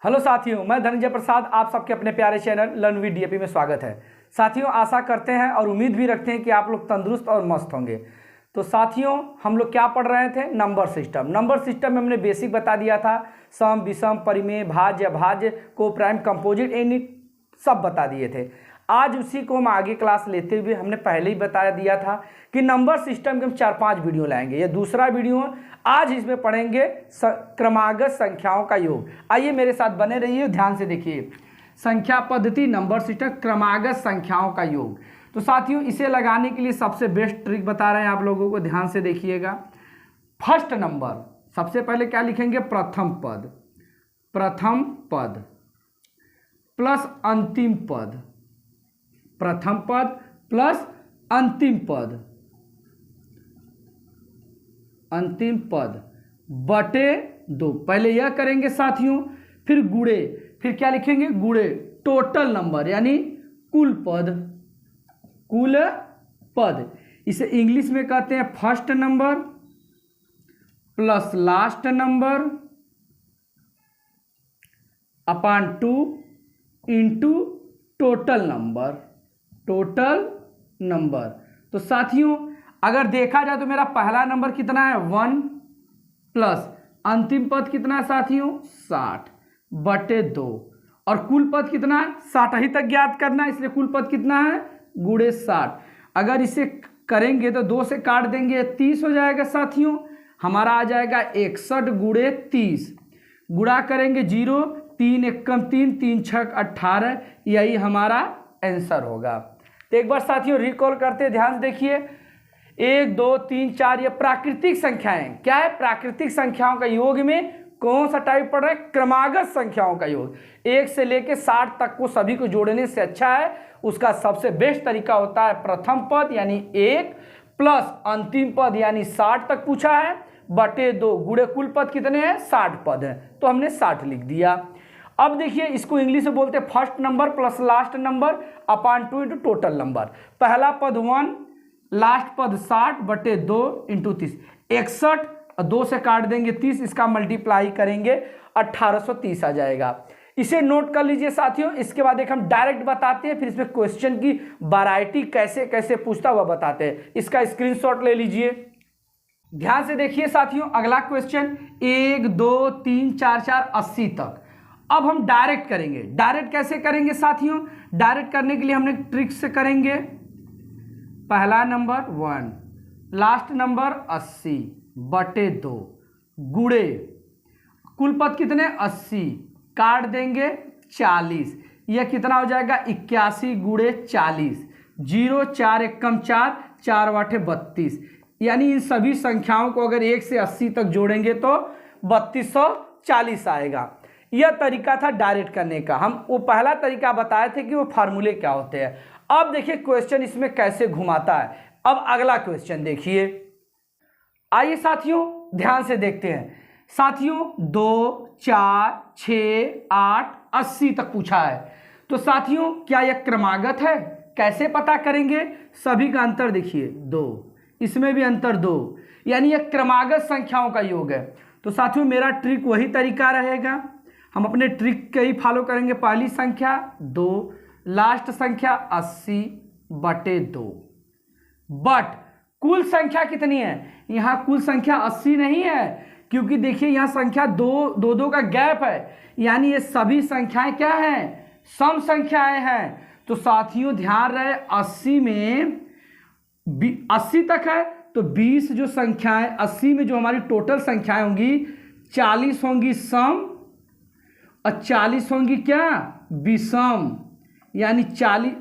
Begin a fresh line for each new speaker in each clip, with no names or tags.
Hello साथियों, मैं धनंजय प्रसाद आप सबके अपने प्यारे चैनल लर्न विद डीएपी में स्वागत है। साथियों, आशा करते हैं और उम्मीद भी रखते हैं कि आप लोग तंदुरुस्त और मस्त होंगे। तो साथियों, हम लोग क्या पढ़ रहे थे? नंबर सिस्टम में हमने बेसिक बता दिया था। सम, विषम, परिमेय, भाज्य, अभाज्य, को प्राइम, कंपोजिट, यूनिट सब बता दिए थे। आज उसी को हम आगे क्लास लेते हुए हमने पहले ही बता दिया था कि नंबर सिस्टम के हम 4-5 वीडियो लाएंगे। ये दूसरा वीडियो है। आज इसमें पढ़ेंगे क्रमागत संख्याओं का योग। आइए मेरे साथ बने रहिए, ध्यान से देखिए। संख्या पद्धति, नंबर सिस्टम, क्रमागत संख्याओं का योग। तो साथियों, इसे लगाने के लिए सबसे बेस्ट ट्रिक बता रहे हैं आप लोगों को, ध्यान से देखिएगा। फर्स्ट नंबर, सबसे पहले क्या लिखेंगे? प्रथम पद प्लस अंतिम पद, प्रथम पद प्लस अंतिम पद बटे 2। पहले यह करेंगे साथियों, फिर गुणे, फिर क्या लिखेंगे? गुणे टोटल नंबर यानी कुल पद। इसे इंग्लिश में कहते हैं first number plus last number upon 2 into total number. तो साथियों, अगर देखा जाए तो मेरा पहला नंबर कितना है? 1 प्लस अंतिम पद कितना है साथियों? 60 बटे 2। और कुल पद कितना है? 60 ही तक ज्ञात करना है, इसलिए कुल पद कितना है? गुणे 60। अगर इसे करेंगे तो 2 से काट देंगे, 30 हो जाएगा साथियों। हमारा आ जाएगा 61 गुणे 30। गुणा करेंगे 0, 3 एकम 3, 3 छक 18। यही हमारा आंसर होगा। तो एक बार साथियों रिकॉल करते, ध्यान से देखिए। 1, 2, 3, 4 ये प्राकृतिक संख्याएं। क्या है? प्राकृतिक संख्याओं का योग में कौन सा टाइप पढ़ रहे हैं? क्रमागत संख्याओं का योग। 1 से लेके 60 तक को सभी को जोड़ने से अच्छा है, उसका सबसे बेस्ट तरीका होता है प्रथम पद यानी 1 प्लस अंतिम पद यानी 60 तक पूछा है बटे 2 गुणे कुल पद कितने हैं? 60 पद है, तो हमने 60 लिख दिया। अब देखिए, इसको इंग्लिश में बोलते हैं first number plus last number upon 2 into total number. पहला पद 1, लास्ट पद 60 बटे 2 इंटू 30। 61, 2 से काट देंगे 30, इसका मल्टीप्लाई करेंगे 1830 आ जाएगा। इसे नोट कर लीजिए साथियों। इसके बाद एक हम डायरेक्ट बताते हैं, फिर इसमें क्वेश्चन की वैरायटी कैसे कैसे पूछता हुआ बताते हैं। इसका स्क्रीनशॉट ले लीजिए, ध्यान से देखिए साथियों। अगला क्वेश्चन 1, 2, 3, 4, 4, 80 तक। अब हम डायरेक्ट करेंगे। डायरेक्ट कैसे करेंगे साथियों? डायरेक्ट करने के लिए हमने ट्रिक से करेंगे। पहला नंबर 1, लास्ट नंबर 80 बटे 2 गुणे कुल पद कितने? 80, काट देंगे 40। यह कितना हो जाएगा? 81 गुणे 40। 0, 4 एकम 4, 4 वाटे 32। यानी इन सभी संख्याओं को अगर 1 से 80 तक जोड़ेंगे तो 3240 आएगा। यह तरीका था डायरेक्ट करने का। हम वो पहला तरीका बताए थे कि वो फार्मूले क्या होते हैं। अब देखिए क्वेश्चन इसमें कैसे घुमाता है। अब अगला क्वेश्चन देखिए। आइए साथियों ध्यान से देखते हैं। साथियों 2, 4, 6, 8, 80 तक पूछा है। तो साथियों क्या यह क्रमागत है? कैसे पता करेंगे? सभी का अंतर देखिए 2, इसमें भी अंतर 2, यानी यह क्रमागत संख्याओं का योग है। तो साथियों मेरा ट्रिक वही तरीका रहेगा, हम अपने ट्रिक के ही फॉलो करेंगे। पहली संख्या 2, लास्ट संख्या 80 बटे 2। बट कुल संख्या कितनी है? यहाँ कुल संख्या 80 नहीं है, क्योंकि देखिए यहाँ संख्या 2 का गैप है, यानी ये सभी संख्याएं क्या हैं? सम संख्याएं हैं। तो साथियों ध्यान रहे, 80 में 80 तक है तो 20 जो संख्याएं 80 में जो हमारी टोटल संख्याएं होंगी, 40 होंगी सम और 40 होंगी क्या? विषम, यानी 40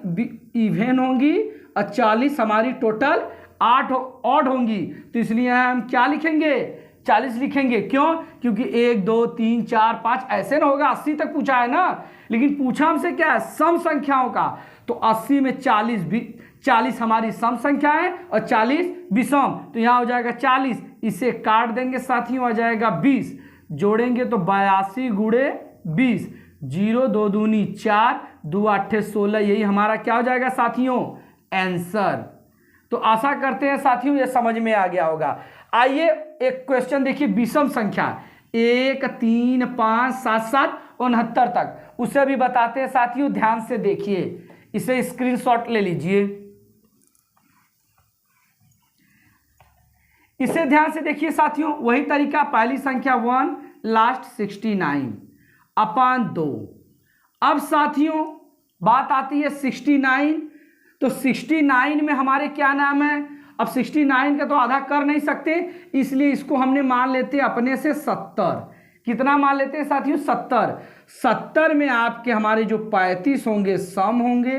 इवन होंगी और 40 हमारी टोटल 8 ऑड होंगी। तो इसलिए हम क्या लिखेंगे? 40 लिखेंगे। क्यों? क्योंकि 1, 2, 3, 4, 5 ऐसे ना होगा, 80 तक पूछा है ना, लेकिन पूछा हमसे क्या है? सम संख्याओं का। तो 80 में 40 हमारी सम संख्या है और 40 विषम, तो यहाँ हो जाएगा 40। इसे काट देंगे साथियों, आ जाएगा 20। जोड़ेंगे तो 82 गुणे 20। 0, 2 दूनी 4, 2 8 16। यही हमारा क्या हो जाएगा साथियों? आंसर। तो आशा करते हैं साथियों ये समझ में आ गया होगा। आइए एक क्वेश्चन देखिए, विषम संख्या 1, 3, 5, 7, 7 69 तक, उसे भी बताते हैं साथियों। ध्यान से देखिए, इसे स्क्रीनशॉट ले लीजिए, इसे ध्यान से देखिए साथियों। वही तरीका, पहली संख्या 1, लास्ट 69 अपान 2। अब साथियों बात आती है 69, तो 69 में हमारे क्या नाम है। अब 69 का तो आधा कर नहीं सकते, इसलिए इसको हमने मान लेते हैं अपने से 70। कितना मान लेते हैं साथियों, 70। 70 में आपके हमारे जो 35 होंगे सम होंगे,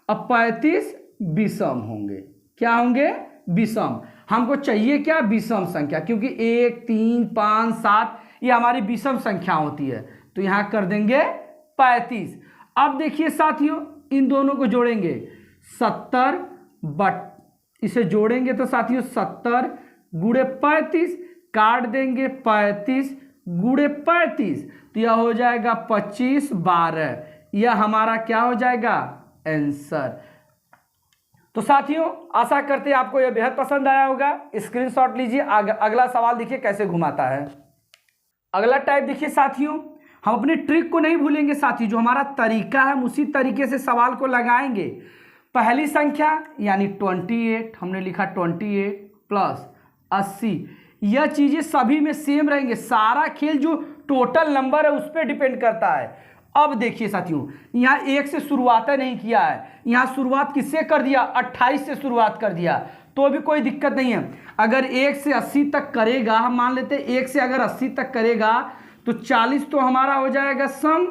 अब 35 विषम होंगे। क्या होंगे, विषम। हमको चाहिए क्या, विषम संख्या, क्योंकि 1, 3, 5, 7 ये हमारी विषम संख्या होती है, तो यहां कर देंगे 35। अब देखिए साथियों, इन दोनों को जोड़ेंगे, 70 बट इसे जोड़ेंगे तो साथियों 70 गुणे 35, काट देंगे 35 गुणे 35, तो यह हो जाएगा 25 12। यह हमारा क्या हो जाएगा, आंसर। तो साथियों आशा करते हैं आपको यह बेहद पसंद आया होगा। स्क्रीनशॉट लीजिए। अगला सवाल देखिए कैसे घुमाता है। अगला टाइप देखिए साथियों, हम अपने ट्रिक को नहीं भूलेंगे साथी, जो हमारा तरीका है हम उसी तरीके से सवाल को लगाएंगे। पहली संख्या यानी 28, हमने लिखा 28 प्लस 80, यह चीजें सभी में सेम रहेंगे। सारा खेल जो टोटल नंबर है उस पर डिपेंड करता है। अब देखिए साथियों, यहाँ 1 से शुरुआत नहीं किया है, यहाँ शुरुआत किससे कर दिया, 28 से शुरुआत कर दिया, तो भी कोई दिक्कत नहीं है। अगर 1 से 80 तक करेगा, हम मान लेते हैं 1 से अगर 80 तक करेगा तो 40 तो हमारा हो जाएगा सम,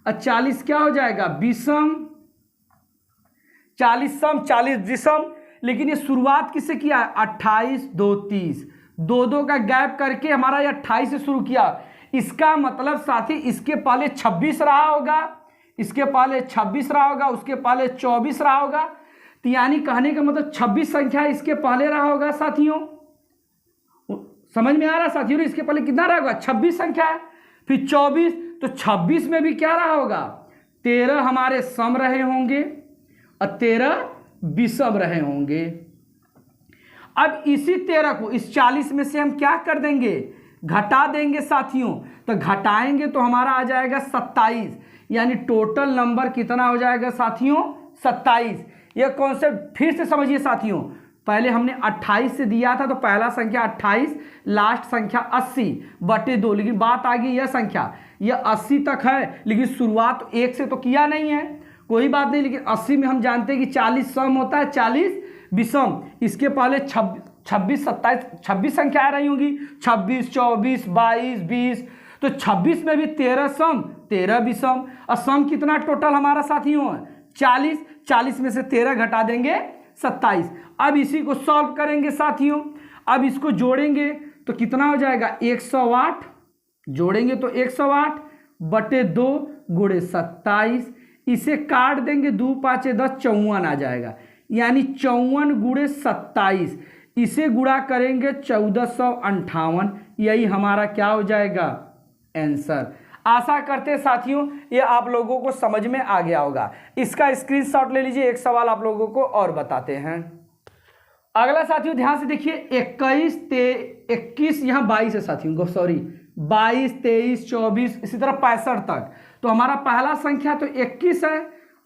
और 40 क्या हो जाएगा, विषम। 40 सम 40 विषम। लेकिन ये शुरुआत किससे किया है, 28 2 30, 2 का गैप करके हमारा ये 28 से शुरू किया। इसका मतलब साथी इसके पहले 26 रहा होगा, इसके पहले 26 रहा होगा, उसके पहले 24 रहा होगा, तो यानी कहने का मतलब 26 संख्या इसके पहले रहा होगा साथियों। समझ में आ रहा है साथियों, इसके पहले कितना रहा होगा, 26 संख्या है, फिर 24, तो 26 में भी क्या रहा होगा, 13 हमारे सम रहे होंगे और 13 विषम रहे होंगे। अब इसी 13 को इस 40 में से हम क्या कर देंगे, घटा देंगे साथियों। तो घटाएंगे तो हमारा आ जाएगा 27, यानी टोटल नंबर कितना हो जाएगा साथियों, 27। यह कॉन्सेप्ट फिर से समझिए साथियों, पहले हमने 28 से दिया था, तो पहला संख्या 28, लास्ट संख्या 80/2। लेकिन बात आ गई यह संख्या, यह 80 तक है, लेकिन शुरुआत 1 से तो किया नहीं है, कोई बात नहीं। लेकिन 80 में हम जानते हैं कि 40 सम होता है, 40 विषम। इसके पहले 26 27 26 संख्याएं रही होंगी, 26 24 22 20, तो 26 में भी 13 सम 13 विषम। और सम कितना टोटल हमारा साथियों है, 40। 40 में से 13 घटा देंगे 27। अब इसी को सॉल्व करेंगे साथियों। अब इसको जोड़ेंगे तो कितना हो जाएगा, 108, जोड़ेंगे तो 108/2 गुणे 27। इसे काट देंगे, 2 5 10 54 आ जाएगा, यानी 54 गुणे 27। इसे गुणा करेंगे 1458, यही हमारा क्या हो जाएगा, आंसर। आशा करते हैं साथियों ये आप लोगों को समझ में आ गया होगा। इसका स्क्रीनशॉट ले लीजिए। एक सवाल आप लोगों को और बताते हैं। अगला साथियों ध्यान से देखिए, 21 यहाँ 22 है साथियों, सॉरी 22 23 24 इसी तरह 65 तक। तो हमारा पहला संख्या तो 21 है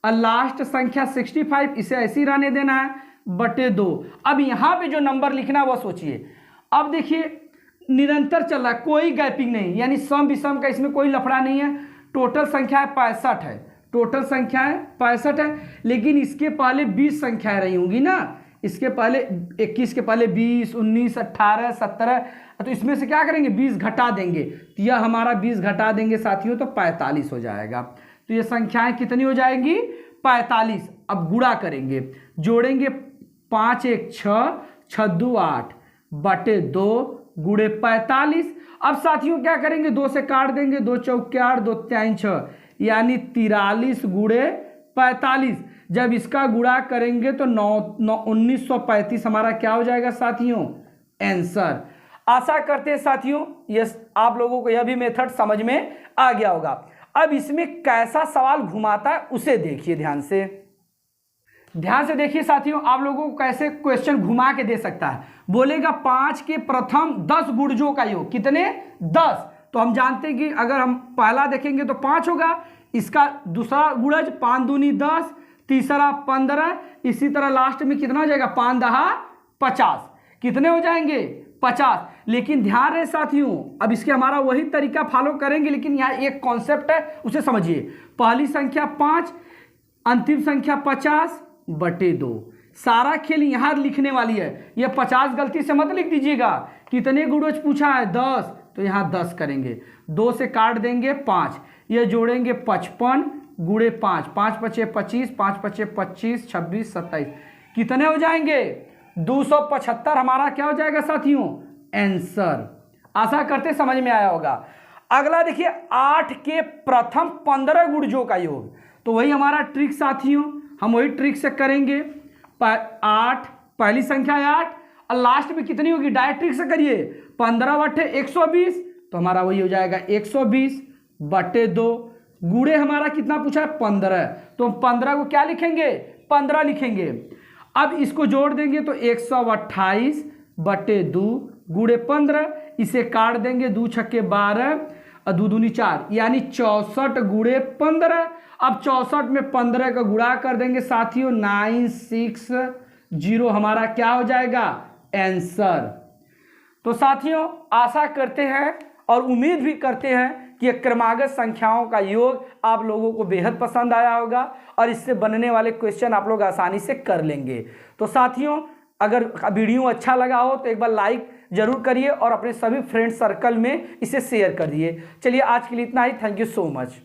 और लास्ट संख्या 65, इसे ऐसे ही रहने देना है /2। अब यहाँ पे जो नंबर लिखना है वह सोचिए। अब देखिए निरंतर चल रहा है, कोई गैपिंग नहीं, यानी सम विषम का इसमें कोई लफड़ा नहीं है। टोटल संख्या है 65 है, टोटल संख्या है 65 है, लेकिन इसके पहले 20 संख्याएं रही होंगी ना, इसके पहले 21 के पहले 20 19 18 17, तो इसमें से क्या करेंगे, 20 घटा देंगे, तो यह हमारा 20 घटा देंगे साथियों तो 45 हो जाएगा। तो ये संख्याएं कितनी हो जाएंगी, 45। अब गुणा करेंगे, जोड़ेंगे 5 1 6 6 2 8/2 गुणे 45। अब साथियों क्या करेंगे, 2 से काट देंगे, 2 चौके 8 2 3 6, यानी 43 गुणे 45। जब इसका गुणा करेंगे तो 1935 हमारा क्या हो जाएगा साथियों, आंसर। आशा करते हैं साथियों ये आप लोगों को यह भी मेथड समझ में आ गया होगा। अब इसमें कैसा सवाल घुमाता है उसे देखिए ध्यान से। ध्यान से देखिए साथियों, आप लोगों को कैसे क्वेश्चन घुमा के दे सकता है। बोलेगा 5 के प्रथम 10 गुणजों का योग, कितने 10, तो हम जानते हैं कि अगर हम पहला देखेंगे तो 5 होगा, इसका दूसरा गुणज 5 दूनी 10, तीसरा 15, इसी तरह लास्ट में कितना हो जाएगा 5 दहा 50, कितने हो जाएंगे 50। लेकिन ध्यान रहे साथियों, अब इसके हमारा वही तरीका फॉलो करेंगे, लेकिन यहाँ एक कॉन्सेप्ट है उसे समझिए। पहली संख्या 5, अंतिम संख्या 50/2। सारा खेल यहाँ लिखने वाली है, ये 50 गलती से मत लिख दीजिएगा। कितने गुणज पूछा है 10, तो यहाँ 10 करेंगे, 2 से काट देंगे 5, ये जोड़ेंगे 55 गुणे 5, 5 पचे 25, 5 पचे 25, 26, 27, कितने हो जाएंगे 275 हमारा क्या हो जाएगा साथियों आंसर। आशा करते समझ में आया होगा। अगला देखिए 8 के प्रथम 15 गुणजों का योग, तो वही हमारा ट्रिक साथियों, हम वही ट्रिक से करेंगे। 8 पहली संख्या है 8 और लास्ट में कितनी होगी डायरेक्ट ट्रिक से करिए, 15/120, तो हमारा वही हो जाएगा 120/2। गुणे हमारा कितना पूछा है 15, तो हम 15 को क्या लिखेंगे 15 लिखेंगे। अब इसको जोड़ देंगे तो 128/2 गुणे 15, इसे काट देंगे 2 छक्के 12 और 2 दूनी 4, यानी 64 गुणे 15। अब 64 में 15 का गुणा कर देंगे साथियों 960, हमारा क्या हो जाएगा आंसर। तो साथियों आशा करते हैं और उम्मीद भी करते हैं कि क्रमागत संख्याओं का योग आप लोगों को बेहद पसंद आया होगा और इससे बनने वाले क्वेश्चन आप लोग आसानी से कर लेंगे। तो साथियों अगर वीडियो अच्छा लगा हो तो एक बार लाइक जरूर करिए और अपने सभी फ्रेंड सर्कल में इसे शेयर कर दिए। चलिए आज के लिए इतना ही, थैंक यू सो मच।